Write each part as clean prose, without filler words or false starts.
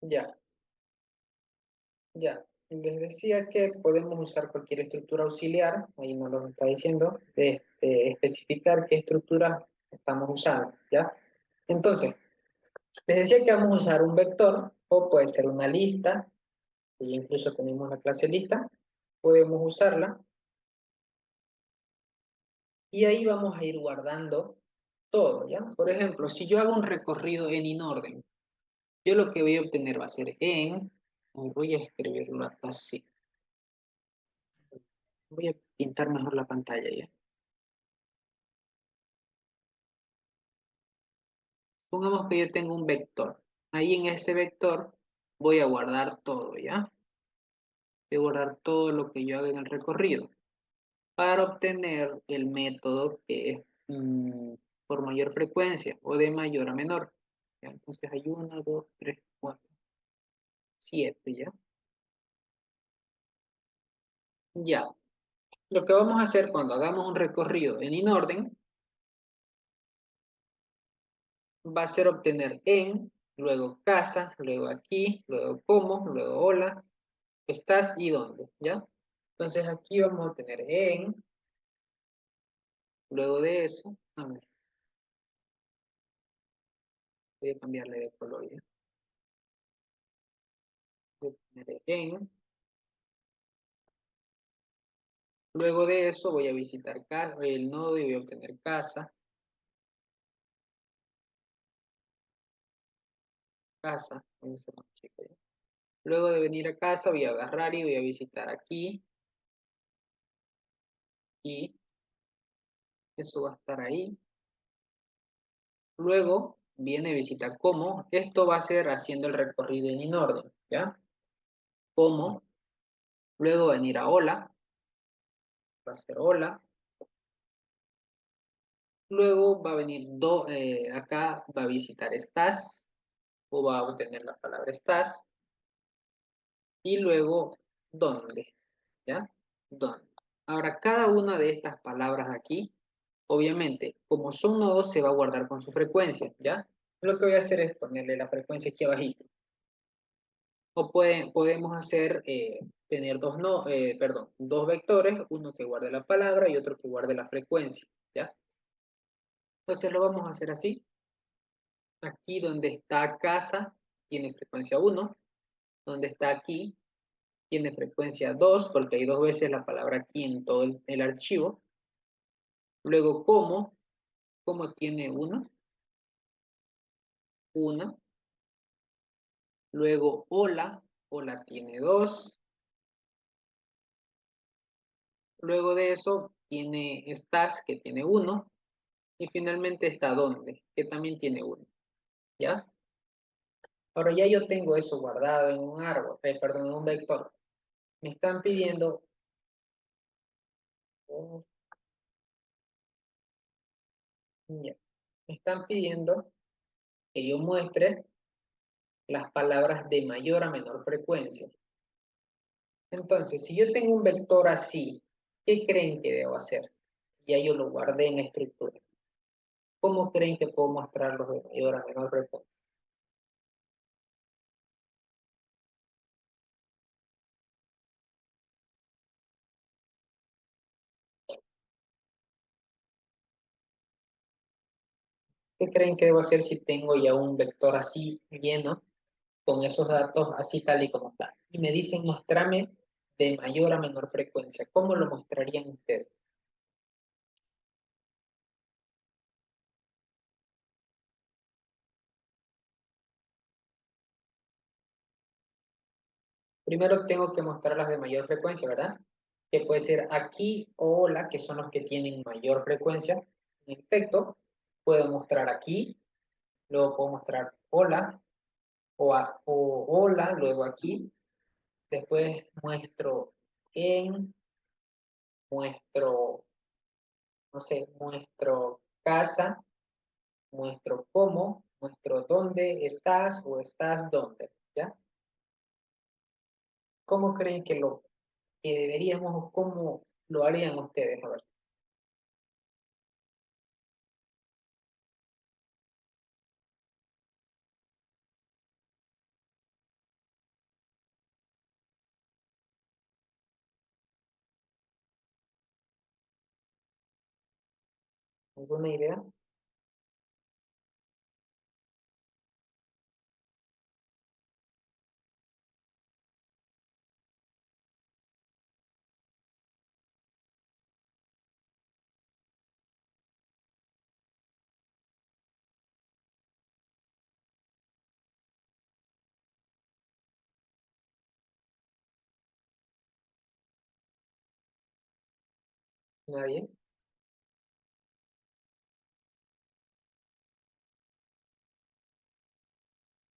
Ya, ya. Les decía que podemos usar cualquier estructura auxiliar, ahí nos lo está diciendo, especificar qué estructura estamos usando, ¿ya? Entonces, les decía que vamos a usar un vector, o puede ser una lista, y incluso tenemos la clase lista, podemos usarla, y ahí vamos a ir guardando todo, ¿ya? Por ejemplo, si yo hago un recorrido en inorden, yo lo que voy a obtener va a ser voy a escribirlo acá así, voy a pintar mejor la pantalla, ¿ya? Pongamos que yo tengo un vector, ahí en ese vector voy a guardar todo, ¿ya? Voy a guardar todo lo que yo haga en el recorrido, para obtener el método que es por mayor frecuencia o de mayor a menor. ¿Ya? Entonces hay 1, 2, 3, 4, 7, ¿ya? Ya. Lo que vamos a hacer cuando hagamos un recorrido en inorden va a ser obtener luego casa, luego aquí, luego cómo, luego hola, estás y dónde, ¿ya? Entonces aquí vamos a tener luego de eso, a ver, voy a cambiarle de color, ¿ya? Voy a tener luego de eso voy a visitar el nodo y voy a obtener casa, voy a hacer más chico ya. Luego de venir a casa voy a agarrar y voy a visitar aquí, y eso va a estar ahí. Luego viene visita cómo, esto va a ser haciendo el recorrido en inorden, ¿ya? Cómo, luego venir a hola, va a ser hola, luego va a venir acá va a visitar estás, o va a obtener la palabra estás, y luego dónde, ¿ya? ¿Dónde? Ahora, cada una de estas palabras aquí, obviamente, como son nodos, se va a guardar con su frecuencia, ¿ya? Lo que voy a hacer es ponerle la frecuencia aquí abajito. O podemos hacer, tener dos vectores, uno que guarde la palabra y otro que guarde la frecuencia, ¿ya? Entonces lo vamos a hacer así. Aquí donde está casa, tiene frecuencia 1. Donde está aquí, tiene frecuencia 2, porque hay dos veces la palabra aquí en todo el archivo. Luego, ¿cómo tiene una. Luego, hola tiene 2. Luego de eso, tiene estás, que tiene 1. Y finalmente está dónde, que también tiene 1. ¿Ya? Ahora ya yo tengo eso guardado en un árbol, perdón, en un vector. Me están pidiendo, oh, ya, me están pidiendo que yo muestre las palabras de mayor a menor frecuencia. Entonces, si yo tengo un vector así, ¿qué creen que debo hacer? Ya yo lo guardé en la estructura. ¿Cómo creen que puedo mostrarlos de mayor a menor frecuencia? ¿Qué creen que debo hacer si tengo ya un vector así lleno, con esos datos así tal y como está? Y me dicen, mostrame de mayor a menor frecuencia. ¿Cómo lo mostrarían ustedes? Primero tengo que mostrarlas de mayor frecuencia, ¿verdad? Que puede ser aquí o hola, que son los que tienen mayor frecuencia. En efecto, puedo mostrar aquí, luego puedo mostrar hola, o hola, luego aquí. Después muestro muestro, no sé, muestro casa, muestro cómo, muestro dónde estás o estás dónde, ¿ya? ¿Cómo creen que deberíamos o cómo lo harían ustedes? A ver. ¿Alguna idea? ¿Nadie?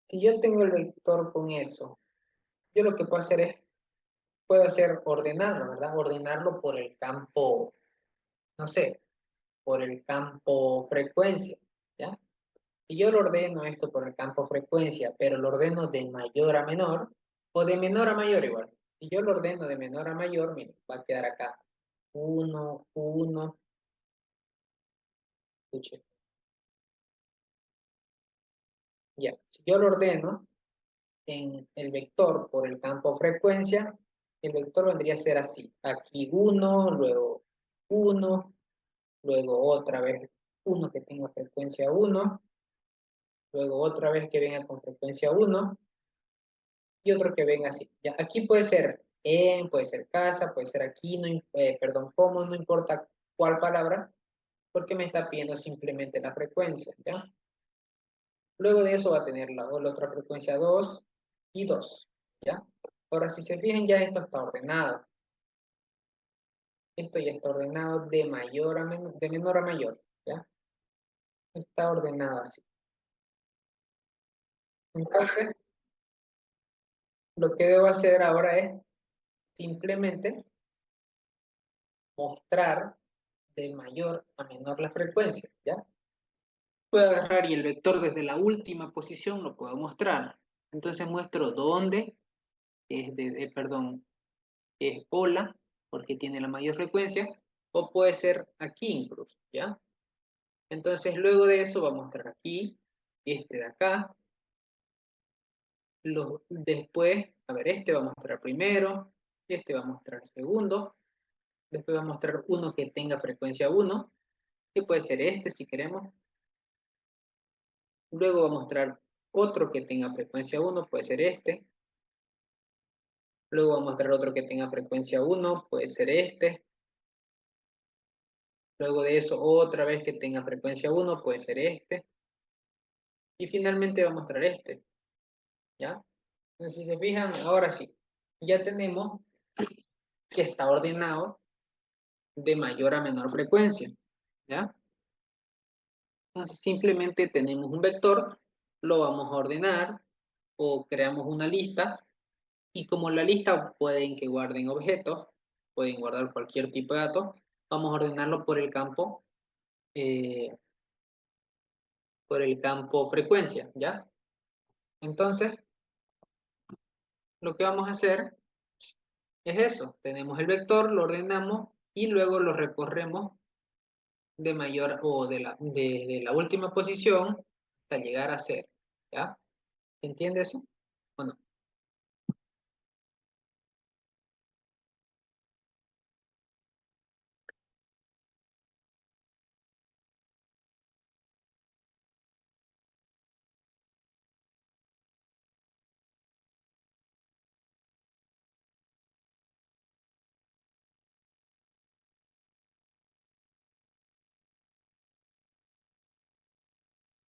Si yo tengo el vector con eso, yo lo que puedo hacer es, puedo hacer ordenarlo, ¿verdad? Ordenarlo por el campo, no sé, por el campo frecuencia, ¿ya? Si yo lo ordeno esto por el campo frecuencia, pero lo ordeno de mayor a menor, o de menor a mayor igual. Si yo lo ordeno de menor a mayor, miren, va a quedar acá 1, 1, escuche, ya. Si yo lo ordeno en el vector por el campo frecuencia, el vector vendría a ser así. Aquí 1, luego 1, luego otra vez uno que tenga frecuencia 1, luego otra vez que venga con frecuencia 1 y otro que venga así. Ya, aquí puede ser en, puede ser casa, puede ser aquí, no, perdón, como, no importa cuál palabra, porque me está pidiendo simplemente la frecuencia, ¿ya? Luego de eso va a tener la otra frecuencia 2 y 2, ¿ya? Ahora, si se fijan, ya esto está ordenado. Esto ya está ordenado de mayor a menor, de menor a mayor, ¿ya? Está ordenado así. Entonces, lo que debo hacer ahora es simplemente mostrar de mayor a menor la frecuencia, ¿ya? Puedo agarrar y el vector desde la última posición lo puedo mostrar. Entonces muestro dónde, perdón, es hola, porque tiene la mayor frecuencia, o puede ser aquí incluso, ¿ya? Entonces luego de eso va a mostrar aquí, este de acá, después, a ver, este va a mostrar primero, este va a mostrar segundo, después va a mostrar uno que tenga frecuencia 1, que puede ser este si queremos, luego va a mostrar otro que tenga frecuencia 1, puede ser este, luego va a mostrar otro que tenga frecuencia 1, puede ser este, luego de eso otra vez que tenga frecuencia 1, puede ser este, y finalmente va a mostrar este, ¿ya? Entonces si se fijan, ahora sí, ya tenemos que está ordenado de mayor a menor frecuencia, ¿ya? Entonces simplemente tenemos un vector, lo vamos a ordenar o creamos una lista y como la lista pueden que guarden objetos, pueden guardar cualquier tipo de datos, vamos a ordenarlo eh, por el campo frecuencia, ¿ya? Entonces lo que vamos a hacer es eso, tenemos el vector, lo ordenamos y luego lo recorremos de mayor o de la última posición hasta llegar a cero, ¿ya? ¿Se entiende eso? ¿O no?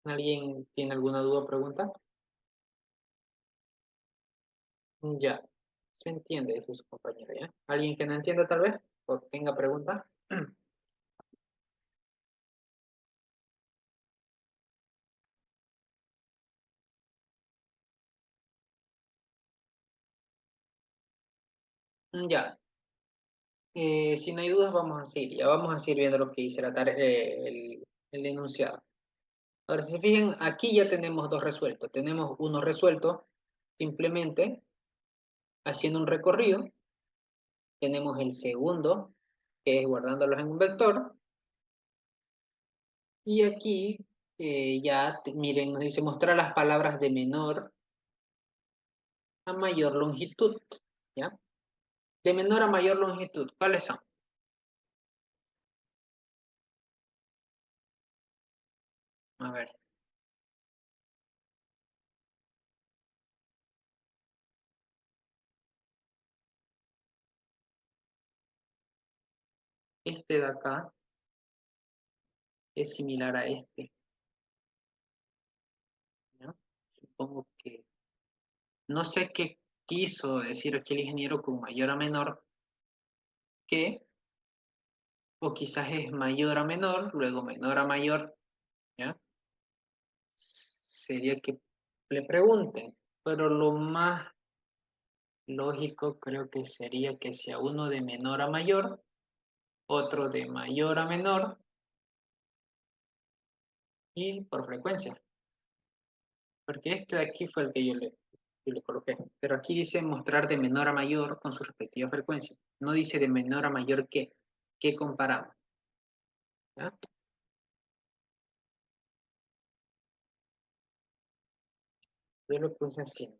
¿Alguien tiene alguna duda o pregunta? Ya, se entiende, eso su compañero, ¿ya? ¿Alguien que no entienda tal vez? ¿O tenga pregunta? Ya, si no hay dudas vamos a seguir, ya vamos a seguir viendo lo que dice el enunciado. Ahora, si se fijan, aquí ya tenemos dos resueltos. Tenemos uno resuelto simplemente haciendo un recorrido. Tenemos el segundo, que es guardándolos en un vector. Y aquí miren, nos dice mostrar las palabras de menor a mayor longitud, ¿ya? De menor a mayor longitud, ¿cuáles son? A ver, este de acá es similar a este, ¿no? Supongo que... No sé qué quiso decir aquí el ingeniero con mayor a menor que, o quizás es mayor a menor, luego menor a mayor, ¿ya? Sería que le pregunten, pero lo más lógico creo que sería que sea uno de menor a mayor, otro de mayor a menor y por frecuencia, porque este de aquí fue el que yo le coloqué, pero aquí dice mostrar de menor a mayor con su respectiva frecuencia, no dice de menor a mayor que comparamos, ¿ya? Yo lo puse así.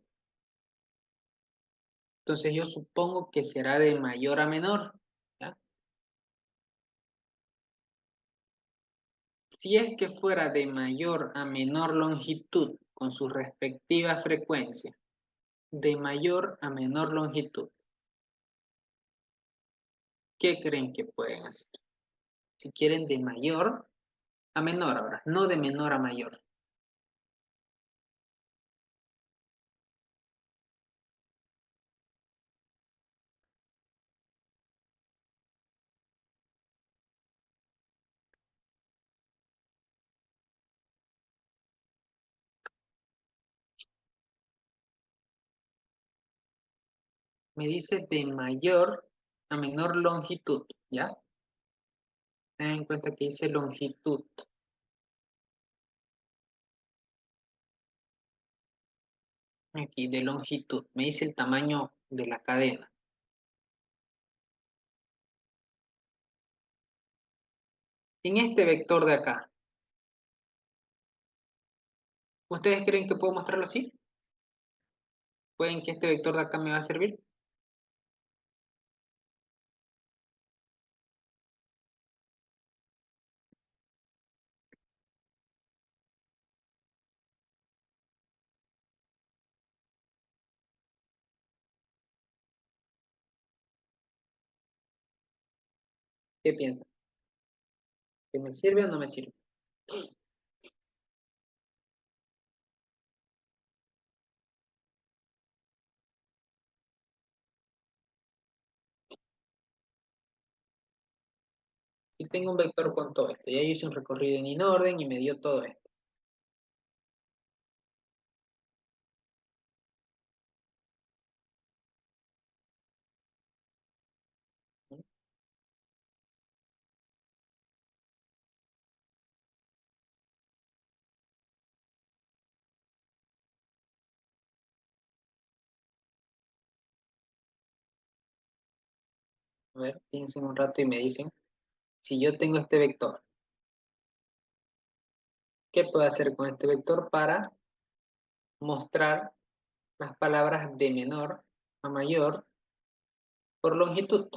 Entonces yo supongo que será de mayor a menor, ¿ya? Si es que fuera de mayor a menor longitud con su respectiva frecuencia, de mayor a menor longitud, ¿qué creen que pueden hacer? Si quieren de mayor a menor ahora, no de menor a mayor. Me dice de mayor a menor longitud, ¿ya? Ten en cuenta que dice longitud. Aquí, de longitud. Me dice el tamaño de la cadena. En este vector de acá, ¿ustedes creen que puedo mostrarlo así? ¿Pueden que este vector de acá me va a servir? ¿Qué piensan? ¿Que me sirve o no me sirve? Y tengo un vector con todo esto. Ya hice un recorrido en inorden y me dio todo esto. A ver, piensen un rato y me dicen, si yo tengo este vector, ¿qué puedo hacer con este vector para mostrar las palabras de menor a mayor por longitud?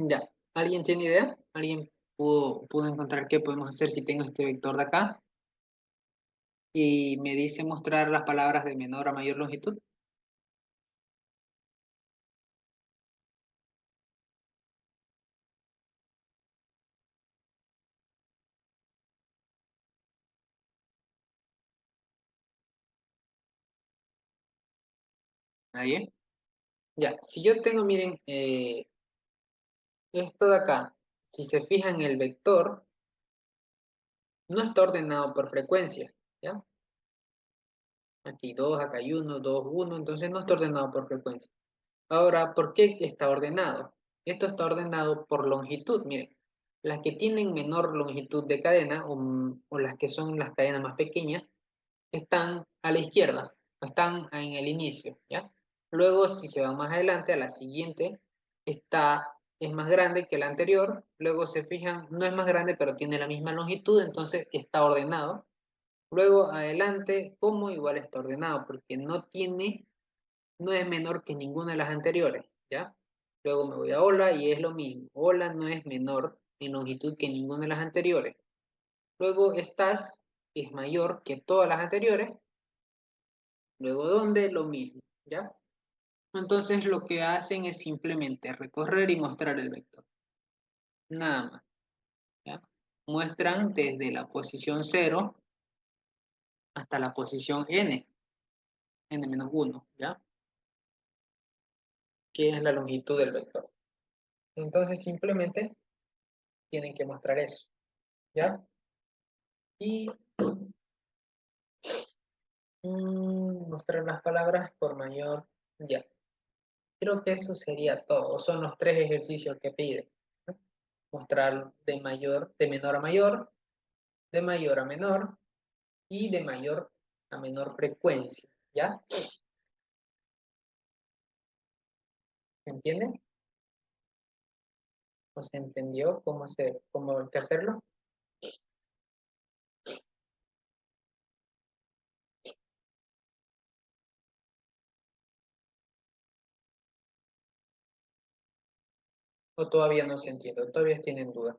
Ya. ¿Alguien tiene idea? ¿Alguien pudo encontrar qué podemos hacer si tengo este vector de acá? Y me dice mostrar las palabras de menor a mayor longitud. ¿Nadie? Ya. Si yo tengo, miren, esto de acá, si se fijan, el vector no está ordenado por frecuencia, ¿ya? Aquí 2, acá hay 1, 2, 1, entonces no está ordenado por frecuencia. Ahora, ¿por qué está ordenado? Esto está ordenado por longitud, miren. Las que tienen menor longitud de cadena o las que son las cadenas más pequeñas están a la izquierda, están en el inicio, ¿ya? Luego, si se van más adelante, a la siguiente, es más grande que la anterior. Luego se fijan, no es más grande, pero tiene la misma longitud, entonces está ordenado. Luego adelante, como igual está ordenado, porque no es menor que ninguna de las anteriores, ¿ya? Luego me voy a hola y es lo mismo. Hola no es menor en longitud que ninguna de las anteriores. Luego estás es mayor que todas las anteriores. Luego dónde, lo mismo, ¿ya? Entonces lo que hacen es simplemente recorrer y mostrar el vector. Nada más, ¿ya? Muestran desde la posición 0 hasta la posición n-1, ¿ya? Que es la longitud del vector. Entonces simplemente tienen que mostrar eso, ¿ya? Y mostrar las palabras por mayor, ya. Creo que eso sería todo. Son los tres ejercicios que pide, ¿no? Mostrar de menor a mayor, de mayor a menor y de mayor a menor frecuencia, ¿ya? ¿Se entienden? ¿O se entendió cómo hay que hacerlo? ¿O todavía no se entiende? ¿O todavía tienen dudas?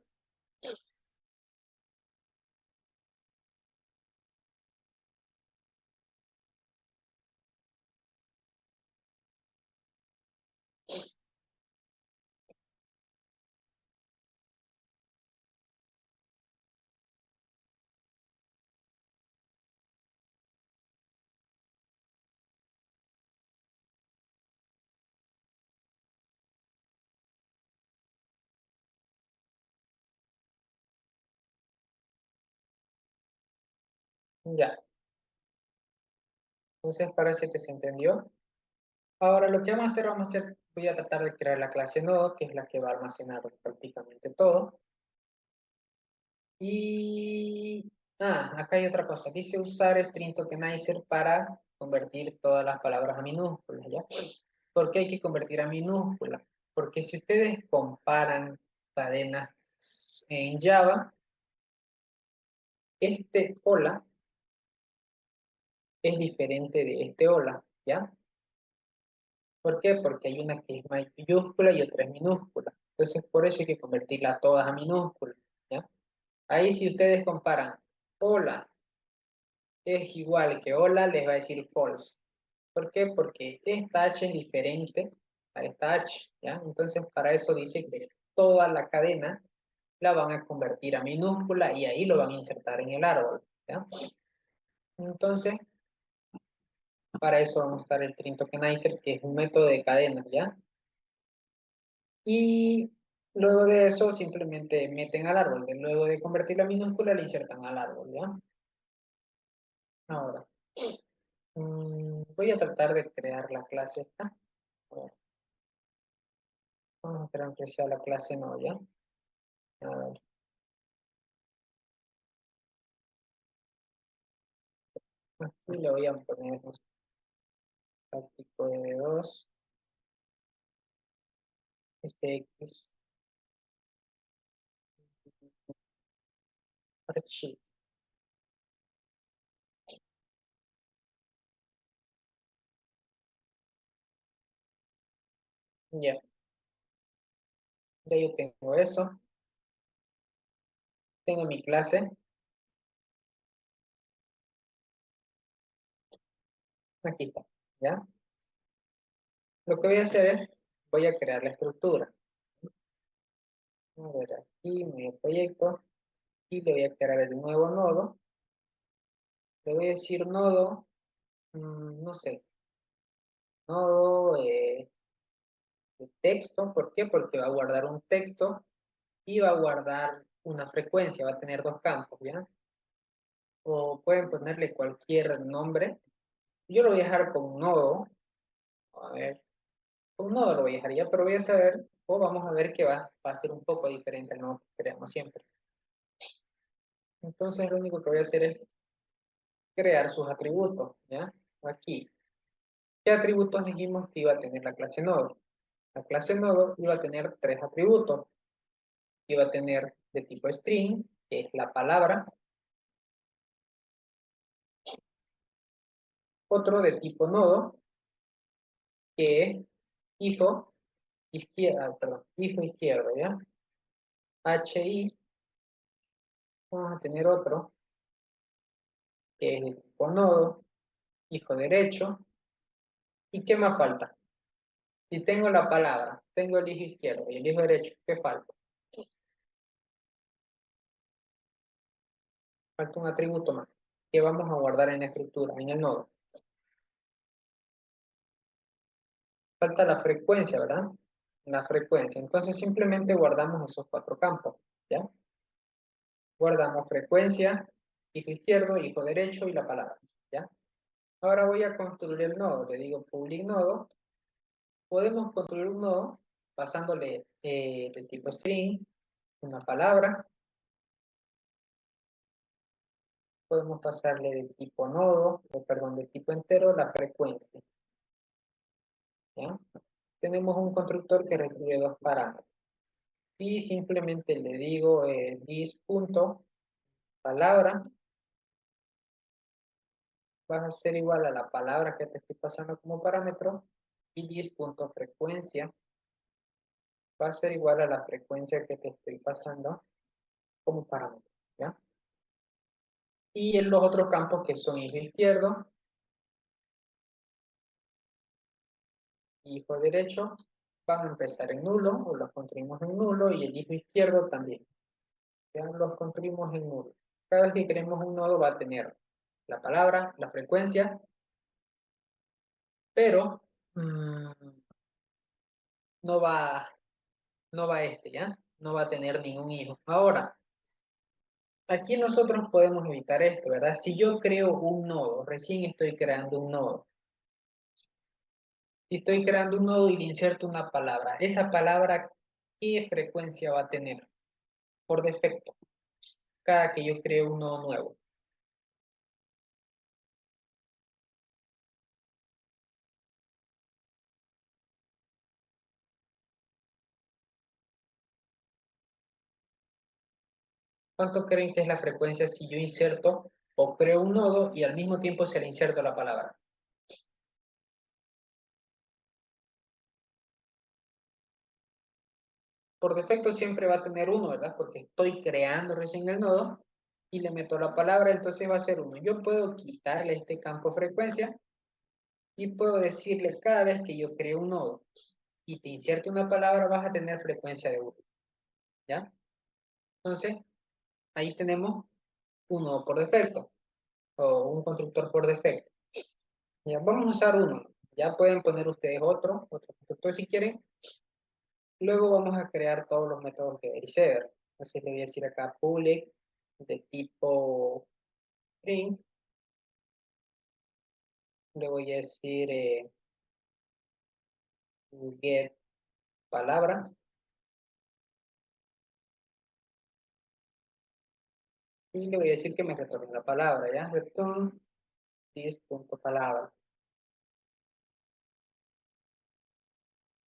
Ya. Entonces parece que se entendió. Ahora lo que voy a tratar de crear la clase nodo, que es la que va a almacenar prácticamente todo. Y, acá hay otra cosa. Dice usar string tokenizer para convertir todas las palabras a minúsculas, ¿ya? ¿Por qué hay que convertir a minúsculas? Porque si ustedes comparan cadenas en Java, este hola es diferente de este hola, ¿ya? ¿Por qué? Porque hay una que es mayúscula y otra es minúscula. Entonces, por eso hay que convertirla todas a minúsculas, ¿ya? Ahí si ustedes comparan hola es igual que hola, les va a decir false. ¿Por qué? Porque esta H es diferente a esta H, ¿ya? Entonces, para eso dice que toda la cadena la van a convertir a minúscula y ahí lo van a insertar en el árbol, ¿ya? Entonces, para eso vamos a usar el string tokenizer, que es un método de cadena, ¿ya? Y luego de eso simplemente meten al árbol. Luego de convertir la minúscula, le insertan al árbol, ¿ya? Ahora, voy a tratar de crear la clase esta. A ver, vamos a crear que sea la clase no, ¿ya? A ver, aquí le voy a poner un práctico de 2, este X, archivo, ya. Ya yo tengo eso. Tengo mi clase. Aquí está, ¿ya? Lo que voy a hacer es, voy a crear la estructura. A ver, aquí, mi proyecto. Y le voy a crear el nuevo nodo. Le voy a decir nodo, no sé, nodo de texto. ¿Por qué? Porque va a guardar un texto y va a guardar una frecuencia. Va a tener dos campos, ¿ya? O pueden ponerle cualquier nombre. Yo lo voy a dejar con nodo. A ver, con nodo lo voy a dejar ya, pero voy a saber, o vamos a ver que va a ser un poco diferente al nodo que creamos siempre. Entonces lo único que voy a hacer es crear sus atributos, ¿ya? Aquí. ¿Qué atributos dijimos que iba a tener la clase nodo? La clase nodo iba a tener tres atributos. Iba a tener de tipo string, que es la palabra. Otro de tipo nodo, que es hijo izquierda, perdón, hijo izquierdo, ¿ya? HI. Vamos a tener otro, que es de tipo nodo, hijo derecho. ¿Y qué más falta? Si tengo la palabra, tengo el hijo izquierdo y el hijo derecho, ¿qué falta? Falta un atributo más, que vamos a guardar en la estructura, en el nodo. Falta la frecuencia, ¿verdad? La frecuencia. Entonces simplemente guardamos esos cuatro campos, ¿ya? Guardamos frecuencia, hijo izquierdo, hijo derecho y la palabra, ¿ya? Ahora voy a construir el nodo. Le digo public nodo. Podemos construir un nodo pasándole del tipo string, una palabra. Podemos pasarle de tipo nodo, perdón, de tipo entero, la frecuencia, ¿ya? Tenemos un constructor que recibe dos parámetros. Y simplemente le digo this.palabra va a ser igual a la palabra que te estoy pasando como parámetro, y this.frecuencia va a ser igual a la frecuencia que te estoy pasando como parámetro, ¿ya? Y en los otros campos que son hijo izquierdo, hijo derecho, van a empezar en nulo, o los construimos en nulo, y el hijo izquierdo también. Ya los construimos en nulo. Cada vez que queremos un nodo va a tener la palabra, la frecuencia, pero no va, no va ¿ya? No va a tener ningún hijo. Ahora, aquí nosotros podemos evitar esto, ¿verdad? Si yo creo un nodo, recién estoy creando un nodo. Si estoy creando un nodo y le inserto una palabra, esa palabra, ¿qué frecuencia va a tener? Por defecto, cada que yo creo un nodo nuevo. ¿Cuánto creen que es la frecuencia si yo inserto o creo un nodo y al mismo tiempo se le inserto la palabra? Por defecto siempre va a tener uno, ¿verdad? Porque estoy creando recién el nodo y le meto la palabra, entonces va a ser uno. Yo puedo quitarle este campo frecuencia y puedo decirle cada vez que yo creo un nodo y te inserte una palabra, vas a tener frecuencia de uno, ¿ya? Entonces, ahí tenemos un nodo por defecto o un constructor por defecto. Ya, vamos a usar uno. Ya pueden poner ustedes otro constructor si quieren. Luego vamos a crear todos los métodos de seeder. Entonces le voy a decir acá public de tipo string. Le voy a decir get palabra. Y le voy a decir que me retorne la palabra, ¿ya? Return this.palabra.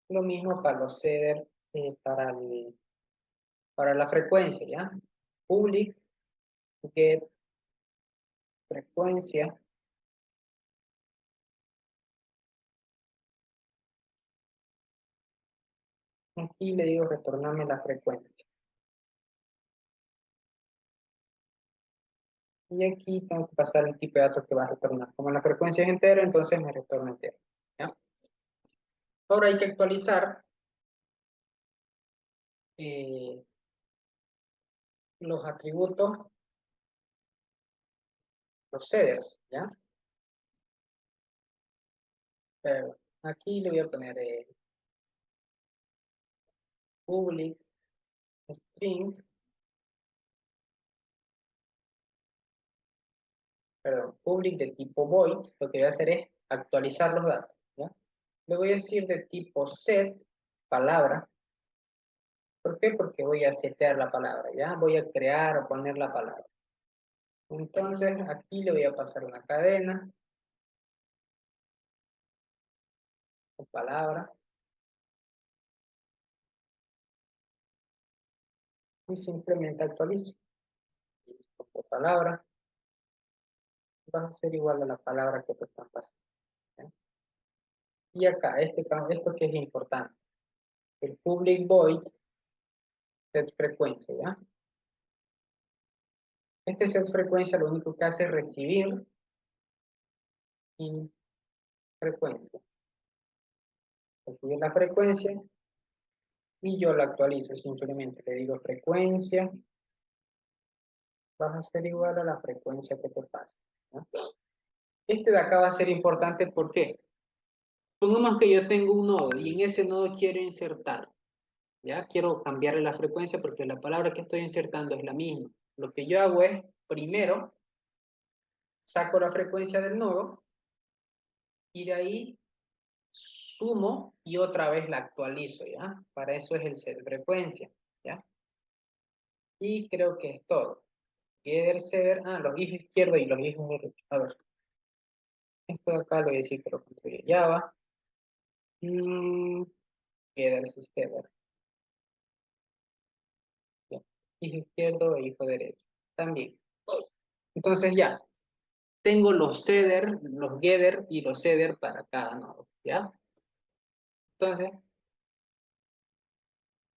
Lo mismo para los seeder, para la frecuencia, ¿ya? Public get frecuencia. Aquí le digo retornarme la frecuencia. Y aquí tengo que pasar el tipo de datos que va a retornar. Como la frecuencia es entera, entonces me retorna entero. ¿Ya? Ahora hay que actualizar eh, los atributos, los setters, ¿ya? Pero aquí le voy a poner public string, perdón, public de tipo void. Lo que voy a hacer es actualizar los datos, ¿ya? Le voy a decir de tipo set, palabra. ¿Por qué? Porque voy a setear la palabra, ¿ya? Voy a crear o poner la palabra. Entonces, aquí le voy a pasar una cadena, o palabra, y simplemente actualizo. Por palabra, va a ser igual a la palabra que te están pasando, ¿ya? Y acá, esto que es importante, el public void set frecuencia, ¿ya? Este set frecuencia lo único que hace es recibir y frecuencia. Recibir la frecuencia y yo la actualizo, simplemente le digo frecuencia, vas a ser igual a la frecuencia que te pasa, ¿ya? Este de acá va a ser importante, ¿por qué? Pongamos que yo tengo un nodo y en ese nodo quiero insertar, ¿ya? Quiero cambiarle la frecuencia porque la palabra que estoy insertando es la misma. Lo que yo hago es, primero, saco la frecuencia del nodo y de ahí sumo y otra vez la actualizo, ¿ya? Para eso es el set frecuencia, ¿ya? Y creo que es todo. Getter, setter, los hijos izquierdo y los hijos derecho. A ver, esto de acá lo voy a decir que lo construye Java. Getter, setter, ¿ya? Hijo izquierdo e hijo derecho. También. Entonces ya, tengo los setter, los getter y los setter para cada nodo, ¿ya? Entonces,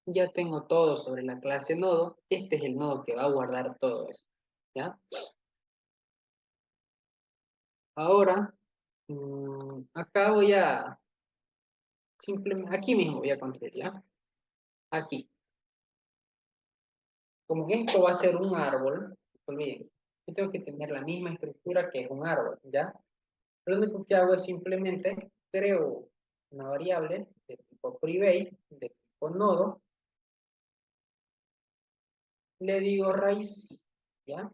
ya tengo todo sobre la clase nodo. Este es el nodo que va a guardar todo eso, ¿ya? Ahora, acá voy a, simplemente, aquí mismo voy a construir, ¿ya? Aquí. Como esto va a ser un árbol, no olviden, yo tengo que tener la misma estructura que es un árbol, ¿ya? Lo único que hago es simplemente creo una variable de tipo private, de tipo nodo, le digo raíz, ¿ya?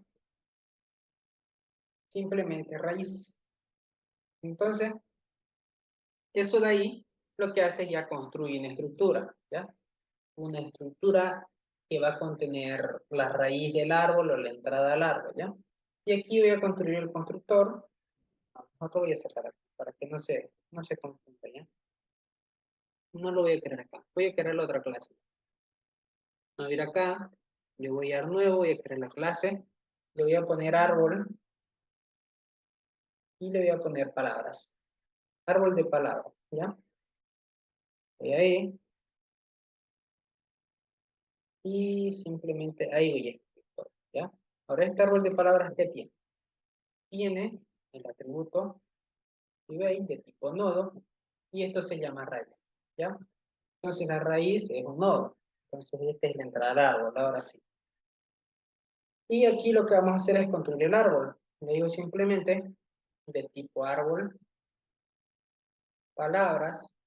Simplemente raíz. Entonces, eso de ahí lo que hace es ya construir una estructura, ¿ya? Una estructura que va a contener la raíz del árbol o la entrada al árbol, ¿ya? Y aquí voy a construir el constructor. No te voy a sacar aquí para que no se confunda, ¿ya? No lo voy a crear acá. Voy a crear la otra clase. Voy a ir acá, le voy a dar nuevo, voy a crear la clase, le voy a poner árbol y le voy a poner palabras. Árbol de palabras, ¿ya? Voy ahí y simplemente ahí voy a escribir, ¿ya? Ahora este árbol de palabras, ¿qué tiene? Tiene el atributo de tipo nodo y esto se llama raíz, ¿ya? Entonces la raíz es un nodo. Entonces esta es la entrada al árbol, ahora sí. Y aquí lo que vamos a hacer es construir el árbol. Le digo simplemente de tipo árbol, palabras,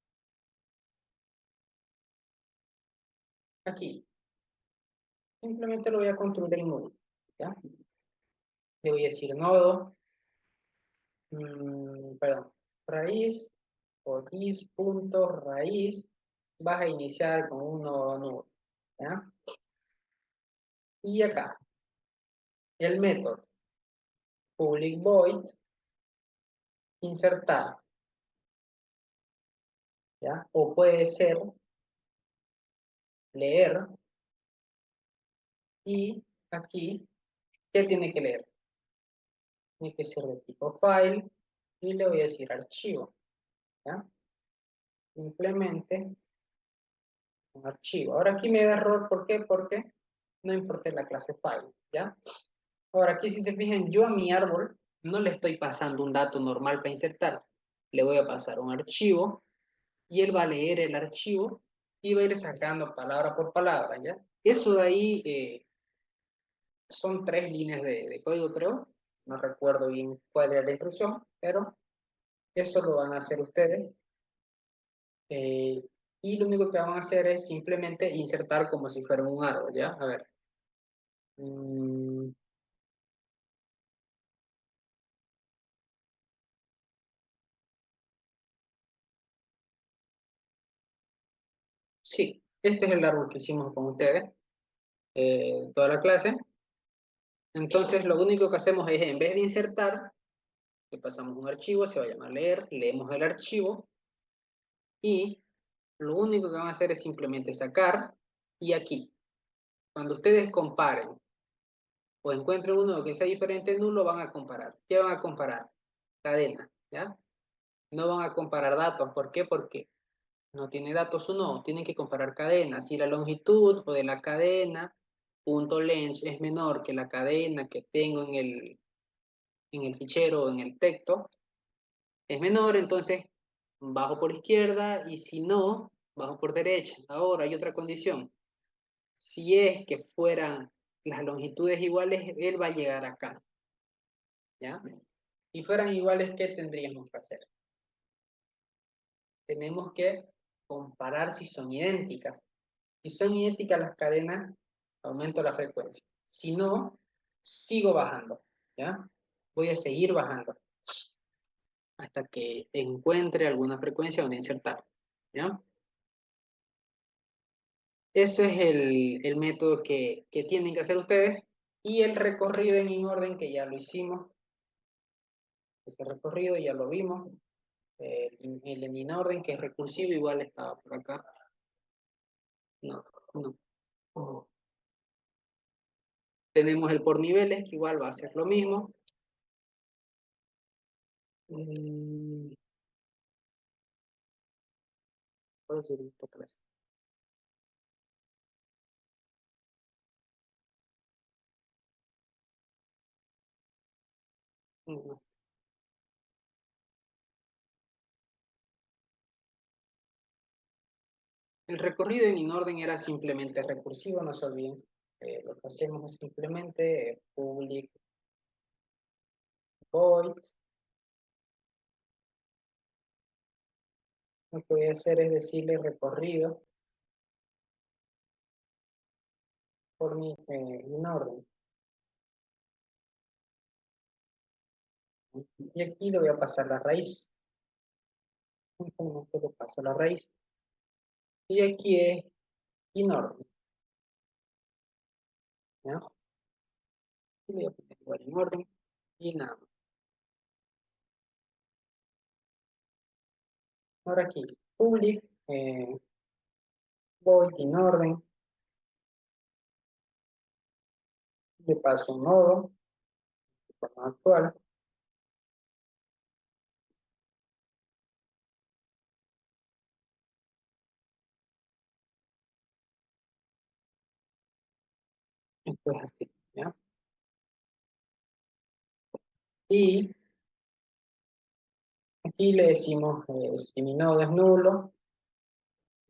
aquí. Simplemente lo voy a construir en nudo, ¿ya? Le voy a decir nodo, perdón, raíz, o punto raíz, vas a iniciar con un nodo nudo, ¿ya? Y acá, el método public void, insertar, ¿ya? O puede ser leer, y aquí, ¿qué tiene que leer? Tiene que ser de tipo file, y le voy a decir archivo, ¿ya? Simplemente un archivo. Ahora aquí me da error, ¿por qué? Porque no importé la clase file, ¿ya? Ahora aquí si se fijan, yo a mi árbol no le estoy pasando un dato normal para insertar. Le voy a pasar un archivo y él va a leer el archivo y va a ir sacando palabra por palabra, ¿ya? Eso de ahí son 3 líneas de código, creo. No recuerdo bien cuál era la instrucción, pero eso lo van a hacer ustedes. Y lo único que van a hacer es simplemente insertar como si fuera un árbol, ¿ya? A ver. Mm, sí, este es el árbol que hicimos con ustedes, toda la clase. Entonces, lo único que hacemos es, en vez de insertar, le pasamos un archivo, se va a llamar leer, leemos el archivo y lo único que van a hacer es simplemente sacar y aquí, cuando ustedes comparen o encuentren uno que sea diferente nulo, van a comparar. ¿Qué van a comparar? Cadena, ¿ya? No van a comparar datos. ¿Por qué? Porque no tiene datos uno, tienen que comparar cadenas. Si la longitud o de la cadena punto .length es menor que la cadena que tengo en el fichero o en el texto, es menor, entonces bajo por izquierda y si no, bajo por derecha. Ahora hay otra condición. Si es que fueran las longitudes iguales, él va a llegar acá, ¿ya? Si fueran iguales, ¿qué tendríamos que hacer? Tenemos que comparar si son idénticas. Si son idénticas las cadenas, aumento la frecuencia. Si no, sigo bajando, ¿ya? Voy a seguir bajando hasta que encuentre alguna frecuencia donde insertar, ¿ya? Eso es el método que tienen que hacer ustedes. Y el recorrido en orden, que ya lo hicimos. Ese recorrido ya lo vimos. El en orden, que es recursivo, igual estaba por acá. No, no. Oh. Tenemos el por niveles, que igual va a ser lo mismo. Mm, ¿Cuál es el esta clase? No. El recorrido en orden era simplemente recursivo, no se olviden. Lo que hacemos es simplemente public void. Lo que voy a hacer es decirle recorrido por mi orden. Y aquí le voy a pasar la raíz. Simplemente le paso la raíz. Y aquí es inorden, ¿ya? Y le voy a poner igual en orden y nada más. Ahora aquí, public void in orden. Le paso un nodo de forma actual. Esto es así, ¿ya? Y aquí le decimos si mi nodo es nulo,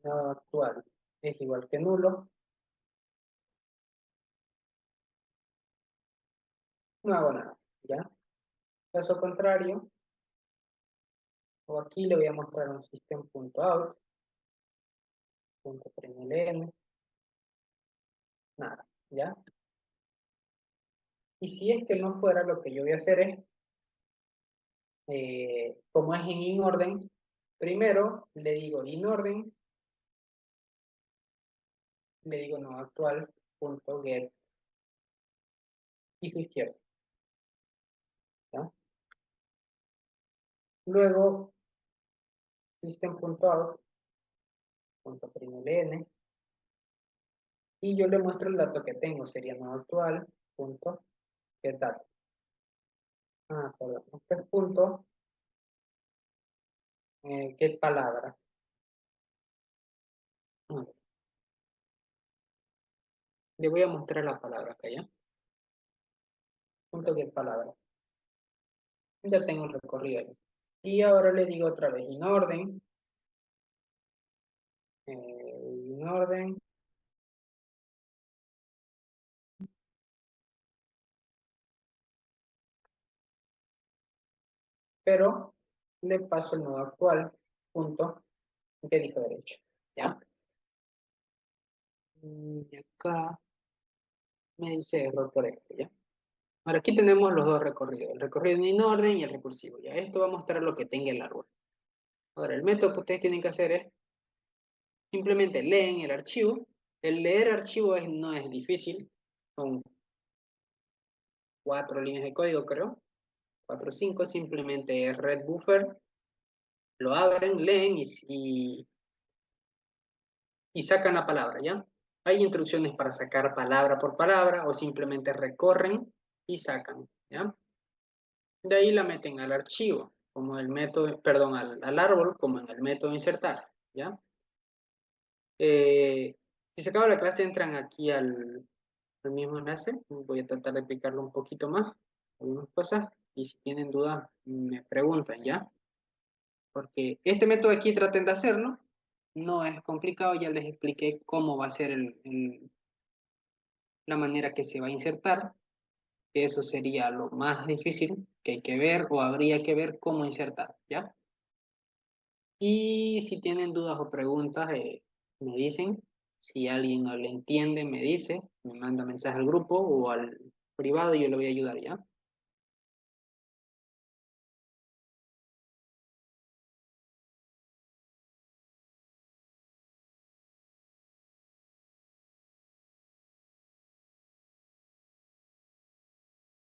nodo actual es igual que nulo, no hago nada, ¿ya? Caso contrario, o aquí le voy a mostrar un system.out, .println, nada, ¿ya? Y si es que no fuera, lo que yo voy a hacer es, como es en inorden, primero le digo inorden, le digo no actual, .get, hijo izquierdo, ¿ya? Luego, system.out, .println, y yo le muestro el dato que tengo, sería no actual, get dato. Perdón, este es get palabra. Le voy a mostrar la palabra acá, ¿ya? Punto de palabra. Ya tengo el recorrido ahí. Y ahora le digo otra vez, en orden, pero le paso el nodo actual, punto, que dijo derecho, ¿ya? Y acá me dice error por esto, ¿ya? Ahora aquí tenemos los dos recorridos, el recorrido en orden y el recursivo, ¿ya? Esto va a mostrar lo que tenga el árbol. Ahora, el método que ustedes tienen que hacer es simplemente leen el archivo. El leer archivo no es difícil, son 4 líneas de código, creo. 4 o 5, simplemente es red buffer, lo abren, leen y sacan la palabra, ¿ya? Hay instrucciones para sacar palabra por palabra o simplemente recorren y sacan, ¿ya? De ahí la meten al archivo, como el método, perdón, al árbol, como en el método insertar, ¿ya? Si se acaba la clase, entran aquí al mismo enlace. Voy a tratar de explicarlo un poquito más, algunas cosas, y si tienen dudas, me preguntan, ¿ya? Porque este método aquí traten de hacerlo, no es complicado, ya les expliqué cómo va a ser la manera que se va a insertar, que eso sería lo más difícil que hay que ver o habría que ver cómo insertar, ¿ya? Y si tienen dudas o preguntas, me dicen. Si alguien no le entiende, me dice, me manda mensaje al grupo o al privado y yo le voy a ayudar, ¿ya?